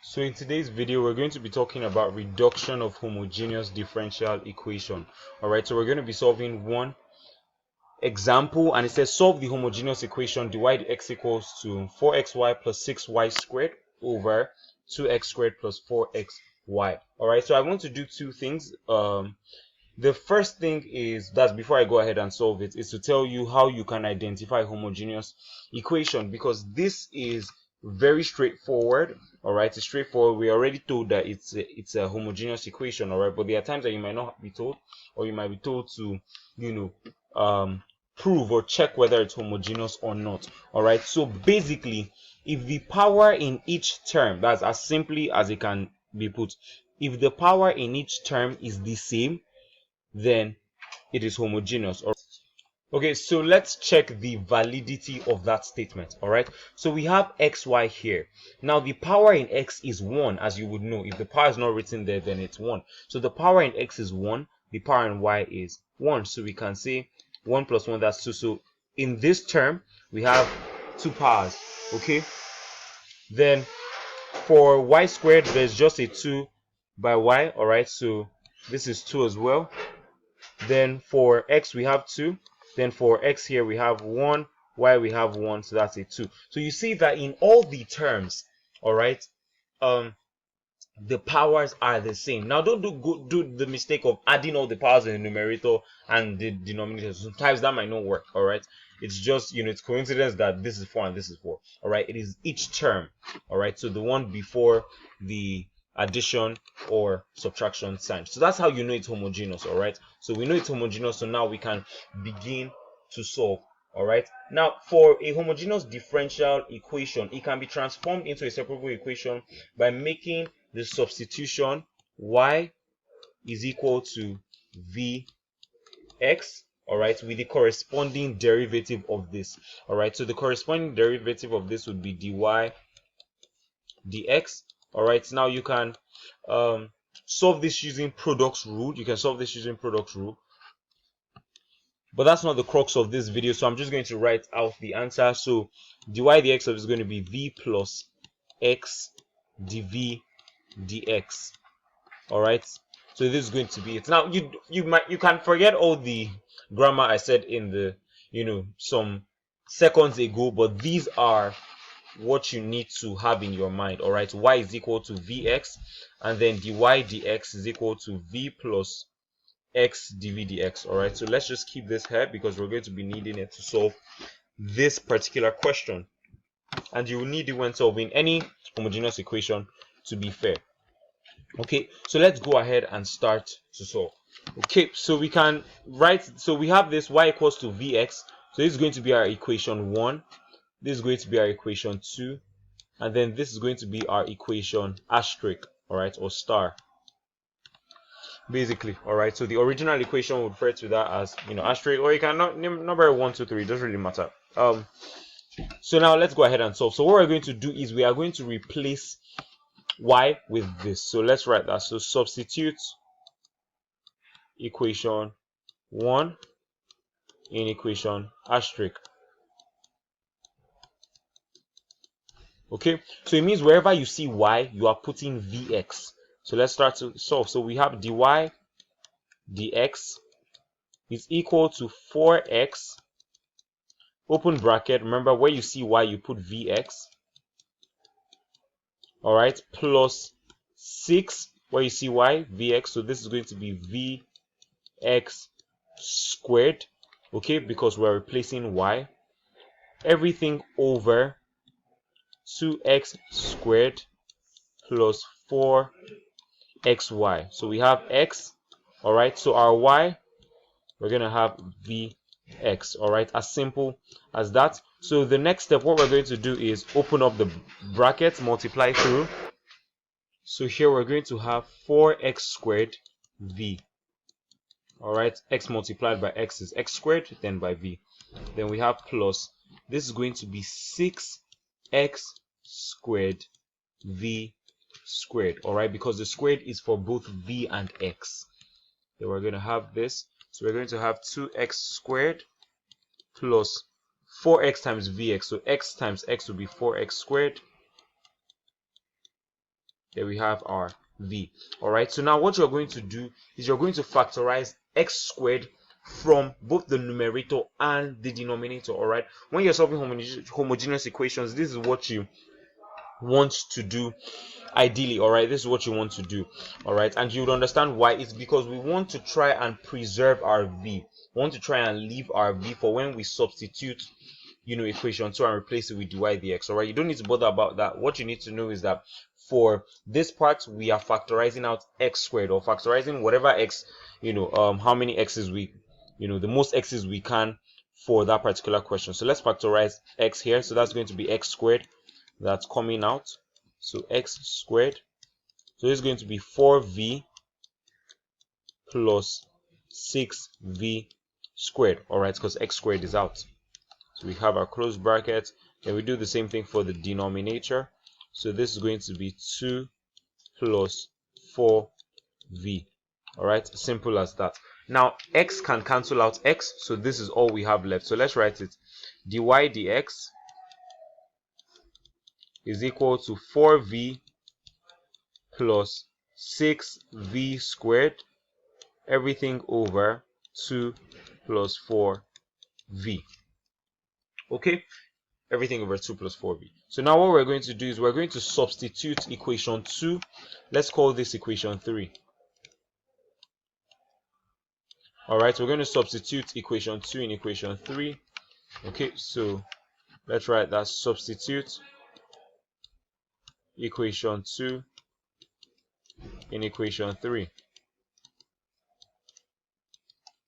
So in today's video, we're going to be talking about reduction of homogeneous differential equation. Alright, so we're going to be solving one example, and it says solve the homogeneous equation dy dx equals to 4xy plus 6y squared over 2x squared plus 4xy. Alright, so I want to do two things. The first thing is that before I go ahead and solve it, is to tell you how you can identify homogeneous equation, because this is very straightforward. All right, it's straightforward. We already told that it's a homogeneous equation. All right, but there are times that you might not be told, or you might be told to prove or check whether it's homogeneous or not. All right, so basically, if the power in each term, that's as simply as it can be put, if the power in each term is the same, then it is homogeneous. Okay, so let's check the validity of that statement. All right, so we have xy here. Now the power in x is 1, as you would know. If the power is not written there, then it's 1. So the power in x is 1, the power in y is 1. So we can say 1 plus 1, that's 2. So in this term, we have 2 powers. Okay, then for y squared, there's just a 2 by y. All right, so this is 2 as well. Then for x we have 2. Then for x here we have 1, y we have 1, so that's a 2. So you see that in all the terms, all right, the powers are the same. Now don't do the mistake of adding all the powers in the numerator and the denominator. Sometimes that might not work. All right, it's just, it's coincidence that this is 4 and this is 4. All right, it is each term. All right, so the one before the addition or subtraction sign. So that's how you know it's homogeneous. All right, so we know it's homogeneous, so now we can begin to solve. All right, now for a homogeneous differential equation, it can be transformed into a separable equation by making the substitution y is equal to vx, all right, with the corresponding derivative of this. All right, so the corresponding derivative of this would be dy dx. All right, now you can solve this using products rule. You can solve this using products rule, but that's not the crux of this video, so I'm just going to write out the answer. So dy dx is going to be v plus x dv dx. All right, so this is going to be it. Now you can forget all the grammar I said in the some seconds ago, but these are what you need to have in your mind. All right, y is equal to vx, and then dy dx is equal to v plus x dv dx. All right, so let's just keep this here because we're going to be needing it to solve this particular question, and you will need it when solving any homogeneous equation, to be fair. Okay, so let's go ahead and start to solve. Okay, so we can write, so we have this y equals to vx, so this is going to be our equation 1, this is going to be our equation 2, and then this is going to be our equation asterisk, all right, or star, basically. All right, so the original equation would refer to that as asterisk, or you can number 1 2 3, it doesn't really matter. So now let's go ahead and solve. So what we're going to do is we are going to replace y with this. So let's write that. So substitute equation 1 in equation asterisk. Okay, so it means wherever you see y, you are putting vx. So let's start to solve. So we have dy dx is equal to 4x, open bracket, remember where you see y you put vx, all right, plus 6 where you see y, vx, so this is going to be vx squared, okay, because we're replacing y, everything over 2x squared plus 4xy. So we have x, all right, so our y, we're gonna have vx, all right, as simple as that. So the next step, what we're going to do is open up the brackets, multiply through. So here we're going to have 4x squared v, all right, x multiplied by x is x squared, then by v, then we have plus, this is going to be 6x squared v squared, all right, because the squared is for both v and x. Then we're going to have this, so we're going to have 2x squared plus 4x times vx, so x times x will be 4x squared There we have our v. All right, so now what you're going to do is you're going to factorize x squared from both the numerator and the denominator. All right, when you're solving homogeneous equations, this is what you want to do ideally. All right, this is what you want to do. All right, and you would understand why. It's because we want to try and preserve our v. We want to try and leave our v for when we substitute, equation 2 and replace it with dy dx. All right, you don't need to bother about that. What you need to know is that for this part we are factorizing out x squared, or factorizing whatever x, how many x's we, the most x's we can for that particular question. So let's factorize x here. So that's going to be x squared. That's coming out. So x squared. So it's going to be 4v plus 6v squared. All right, because x squared is out. So we have our closed bracket. Then we do the same thing for the denominator. So this is going to be 2 plus 4v. All right, simple as that. Now x can cancel out x, so this is all we have left. So let's write it. Dy dx is equal to 4v plus 6v squared, everything over 2 plus 4v. Okay, everything over 2 plus 4v. So now what we're going to do is we're going to substitute equation 2. Let's call this equation 3. All right, we're going to substitute equation 2 in equation 3. Okay, so let's write that. Substitute equation 2 in equation 3.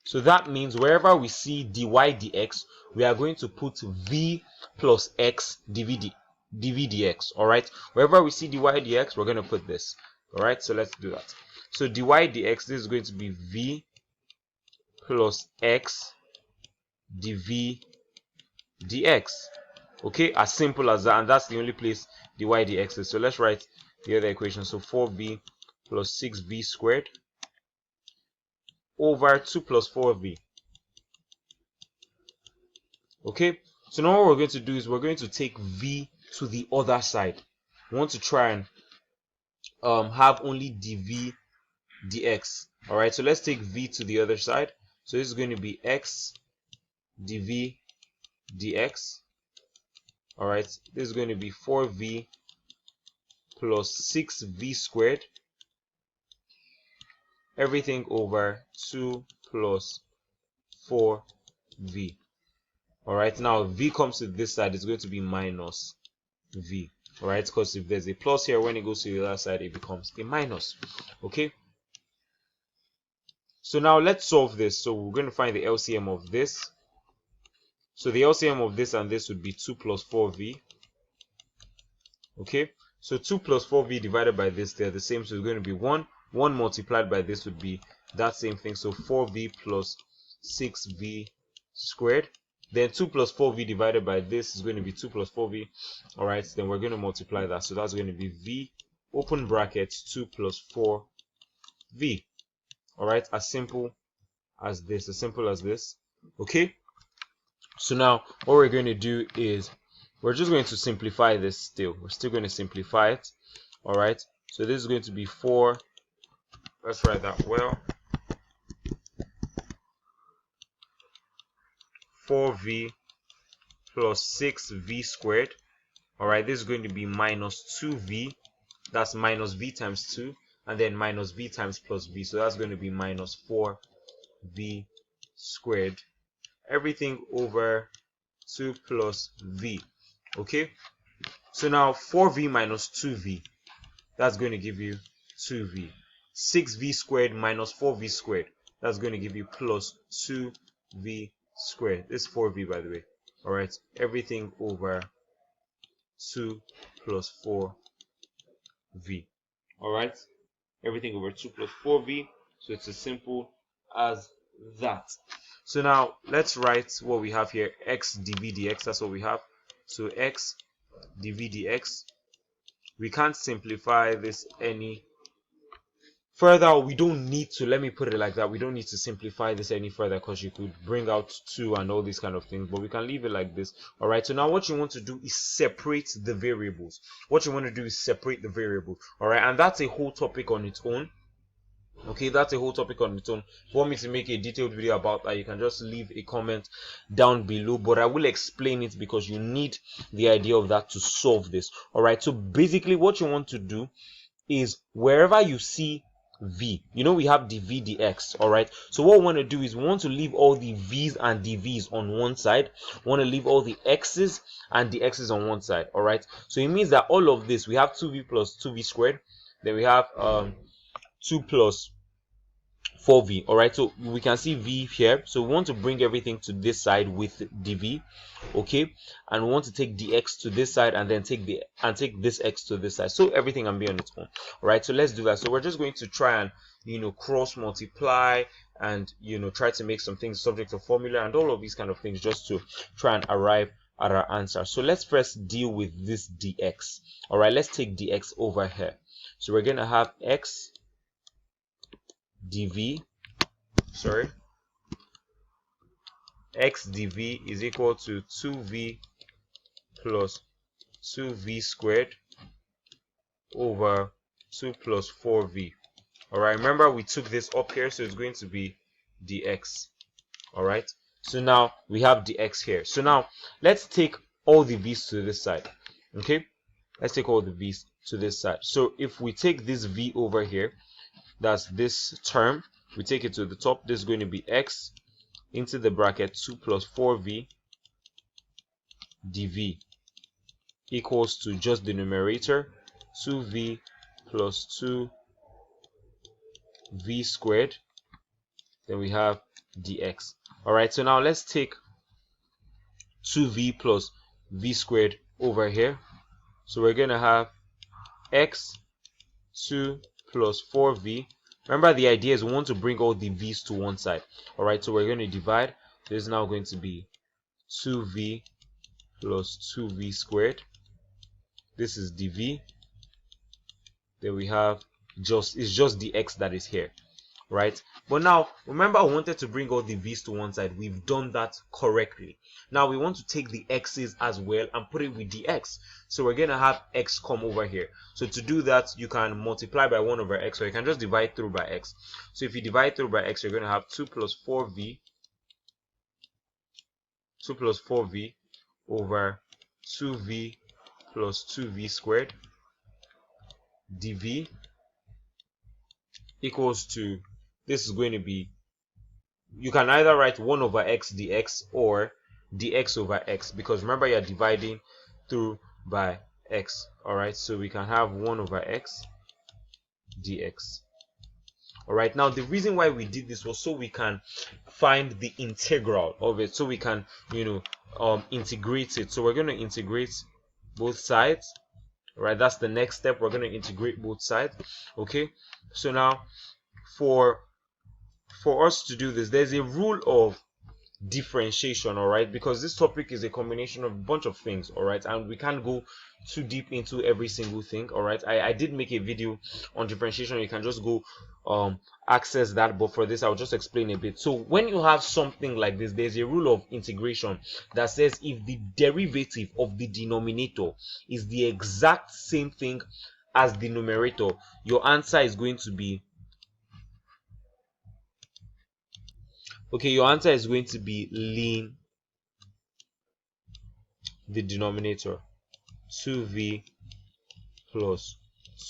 So that means wherever we see dy dx, we are going to put v plus x dv dx. All right, wherever we see dy dx, we're going to put this. All right, so let's do that. So dy dx, this is going to be v plus x dv dx. Okay, as simple as that, and that's the only place dy dx is. So let's write the other equation. So 4v plus 6v squared over 2 plus 4v. Okay, so now what we're going to do is we're going to take v to the other side. We want to try and have only dv dx. All right, so let's take v to the other side. So this is going to be x dv dx. All right, this is going to be 4v plus 6v squared, everything over 2 plus 4v. All right, now v comes to this side, it's going to be minus v. All right, because if there's a plus here, when it goes to the other side, it becomes a minus. Okay, so now let's solve this. So we're going to find the LCM of this. So the LCM of this and this would be 2 plus 4v. Okay, so 2 plus 4v divided by this, they're the same, so it's going to be 1. 1 multiplied by this would be that same thing, so 4v plus 6v squared. Then 2 plus 4v divided by this is going to be 2 plus 4v. All right, then we're going to multiply that, so that's going to be v open bracket 2 plus 4v. All right, as simple as this, as simple as this. Okay, so now what we're going to do is we're just going to simplify this still. We're still going to simplify it. All right, so this is going to be 4. Let's write that well. 4v plus 6v squared. All right, this is going to be minus 2v. That's minus v times 2, and then minus v times plus v. So that's going to be minus 4v squared, everything over 2 plus v. Okay, so now 4v minus 2v, that's going to give you 2v. 6v squared minus 4v squared, that's going to give you plus 2v squared. This is 4v, by the way. All right, everything over 2 plus 4v. All right, everything over 2 plus 4v. So it's as simple as that. So now let's write what we have here. X dv dx, that's what we have. So x dv dx, we can't simplify this any further, we don't need to, let me put it like that, we don't need to simplify this any further, because you could bring out 2 and all these kind of things, but we can leave it like this. All right, so now what you want to do is separate the variables. All right, and that's a whole topic on its own. Okay, that's a whole topic on its own. If you want me to make a detailed video about that, you can just leave a comment down below, but I will explain it because you need the idea of that to solve this. All right, so basically what you want to do is, wherever you see v, we have the v dx. All right, so what we want to do is we want to leave all the v's and dv's on one side. We want to leave all the x's and the x's on one side. All right, so it means that all of this, we have 2v plus 2v squared, then we have 2 plus 4v. All right, so we can see v here, so we want to bring everything to this side with dv. Okay, and we want to take dx to this side and then take this x to this side, so everything can be on its own. All right, so let's do that. So we're just going to try and cross multiply and try to make some things subject to formula and all of these kind of things, just to try and arrive at our answer. So let's first deal with this dx. All right, let's take dx over here. So we're going to have x dv, x dv is equal to 2v plus 2v squared over 2 plus 4v. All right, remember we took this up here, so it's going to be dx. All right, so now we have dx here. So now let's take all the v's to this side. Okay, let's take all the v's to this side. So if we take this v over here, that's this term, we take it to the top, this is going to be x into the bracket 2 plus 4v dv equals to just the numerator 2v plus 2v squared, then we have dx. All right, so now let's take 2v plus v squared over here. So we're going to have x 2 plus 4v. Remember, the idea is we want to bring all the v's to one side. All right, so we're going to divide. This is now going to be 2v plus 2v squared. This is dv. Then we have it's just the x that is here, right? But now remember, I wanted to bring all the v's to one side. We've done that correctly. Now we want to take the x's as well and put it with the x. So we're going to have x come over here. So to do that, you can multiply by 1 over x, or you can just divide through by x. So if you divide through by x, you're going to have 2 plus 4v over 2v plus 2v squared dv equals to, this is going to be, you can either write 1 over x dx or dx over x, because remember you're dividing through by x. All right, so we can have 1 over x dx. All right, now the reason why we did this was so we can find the integral of it, so we can integrate it. So we're going to integrate both sides. All right, that's the next step. We're going to integrate both sides. Okay, so now for us to do this, there's a rule of differentiation. All right, because this topic is a combination of a bunch of things. All right, and we can't go too deep into every single thing. All right, I did make a video on differentiation. You can just go access that, but for this I'll just explain a bit. So when you have something like this, there's a rule of integration that says if the derivative of the denominator is the exact same thing as the numerator, your answer is going to be your answer is going to be lean the denominator, 2v plus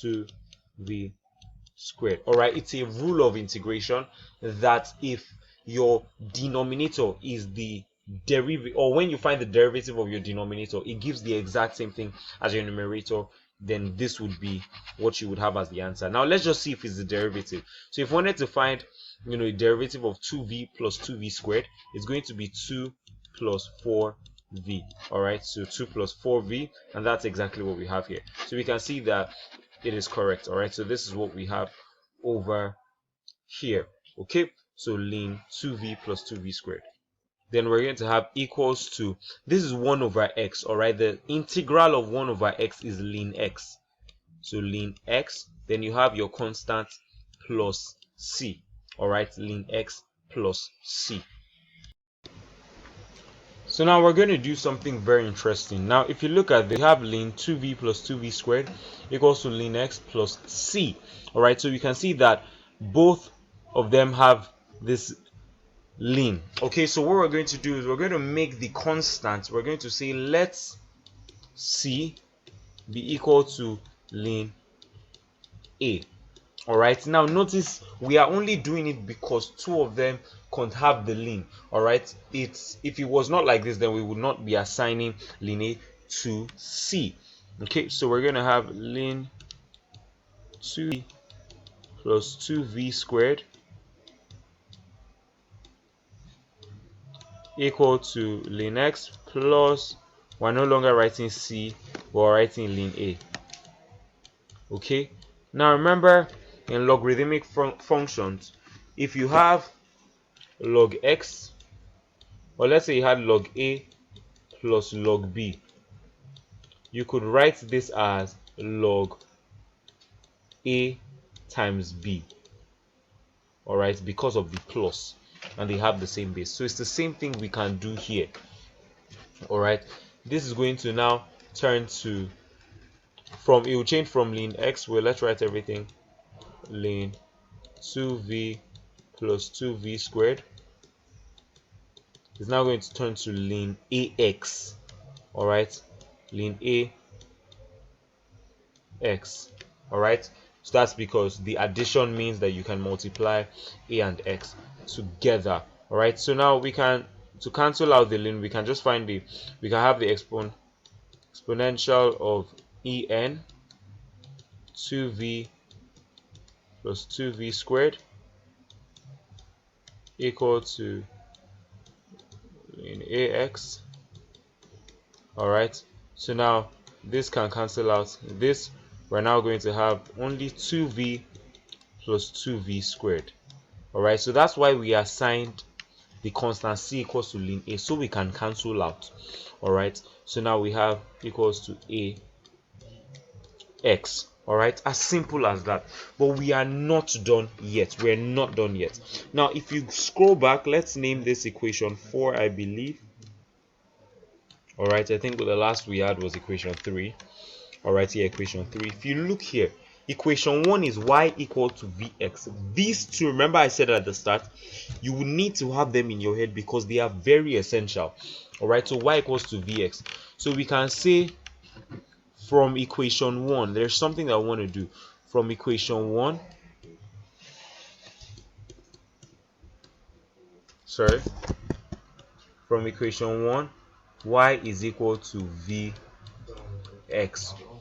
2v squared. All right, it's a rule of integration that if your denominator is the derivative, or when you find the derivative of your denominator, it gives the exact same thing as your numerator, then this would be what you would have as the answer. Now let's just see if it's the derivative. So if we wanted to find the derivative of 2v plus 2v squared, it's going to be 2 plus 4v. All right, so 2 plus 4v, and that's exactly what we have here. So we can see that it is correct. All right, so this is what we have over here. Okay, so lean 2v plus 2v squared. Then we're going to have equals to, this is 1 over x. All right, the integral of 1 over x is lean x. So lean x, then you have your constant plus c. All right, ln x plus c. So now we're going to do something very interesting. Now if you look at this, we have ln 2v plus 2v squared equals to ln x plus c. All right, so you can see that both of them have this ln. Okay, so what we're going to do is we're going to make the constant. We're going to say let c be equal to ln a. All right, now notice we are only doing it because two of them can't have the ln. All right, it's if it was not like this, then we would not be assigning ln a to c. Okay, so we're going to have ln 2 plus 2v squared equal to ln x plus, we're no longer writing c, we're writing ln a. Okay, now remember in logarithmic functions, if you have log x, or let's say you had log a plus log b, you could write this as log a times b. All right, because of the plus, and they have the same base. So it's the same thing we can do here. All right, this is going to now turn to, from, it will change from ln x, well, let's write everything, ln 2v plus 2v squared is now going to turn to ln ax. All right, ln ax. All right, so that's because the addition means that you can multiply a and x together. All right, so now we can, to cancel out the ln, we can just find the, we can have the exponential of en 2v plus 2v squared equal to ln ax. All right, so now this can cancel out this. We're now going to have only 2v plus 2v squared. All right, so that's why we assigned the constant c equals to ln a, so we can cancel out. All right, so now we have equals to a x. All right, as simple as that. But we are not done yet. We're not done yet. Now if you scroll back, let's name this equation 4, I believe. All right, I think the last we had was equation 3. All right, here equation 3. If you look here, equation 1 is y equal to vx. These two, remember I said at the start, you will need to have them in your head because they are very essential. All right, so y equals to vx. So we can say from equation 1, there's something I want to do. From equation 1, from equation 1, y is equal to vx.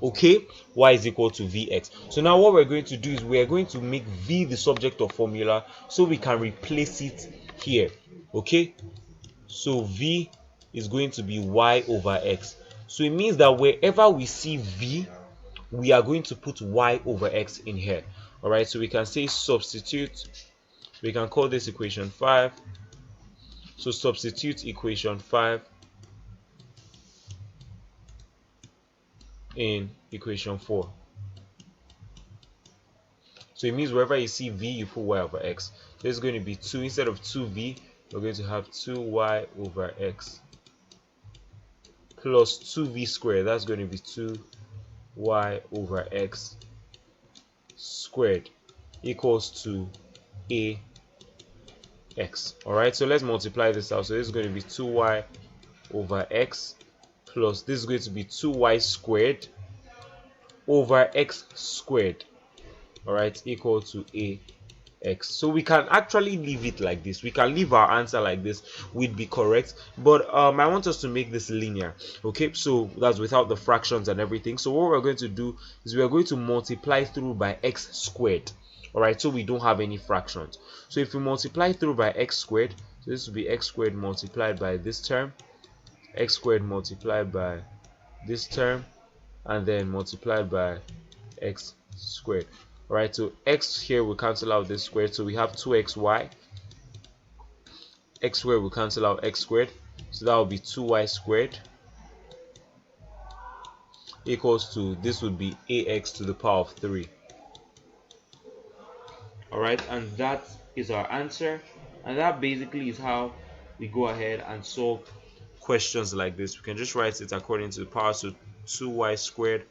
Okay, y is equal to vx. So now what we're going to do is we're going to make v the subject of formula so we can replace it here. Okay, so v is going to be y over x. So it means that wherever we see v, we are going to put y over x in here. All right, so we can say substitute, we can call this equation 5. So substitute equation 5 in equation 4. So it means wherever you see v, you put y over x. There's going to be 2, instead of 2v, we're going to have 2y over x plus 2v squared. That's going to be 2y over x squared equals to ax. All right, so let's multiply this out. So this is going to be 2y over x plus, this is going to be 2y squared over x squared. All right, equal to ax. So we can actually leave it like this. We can leave our answer like this, would be correct. But I want us to make this linear. Okay, so that's without the fractions and everything. So what we're going to do is we are going to multiply through by x squared. All right, so we don't have any fractions. So if we multiply through by x squared, so this will be x squared multiplied by this term, x squared multiplied by this term, and then multiplied by x squared. All right, so x here will cancel out this squared, so we have 2xy. X squared will cancel out x squared, so that will be 2y squared equals to, this would be ax to the power of 3. All right, and that is our answer, and that basically is how we go ahead and solve questions like this. We can just write it according to the power. So 2y squared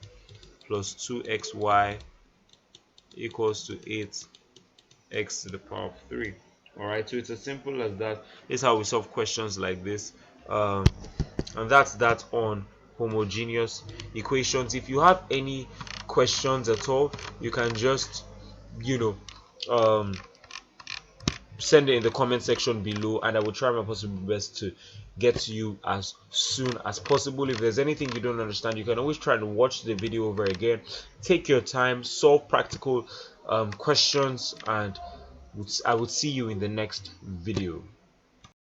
plus 2xy equals to 8x to the power of 3. All right, so it's as simple as that. This is how we solve questions like this. um, and that's that on homogeneous equations. If you have any questions at all, you can just, you know, send it in the comment section below, and I will try my possible best to get to you as soon as possible. If there's anything you don't understand, you can always try to watch the video over again. Take your time, solve practical questions, and I would see you in the next video.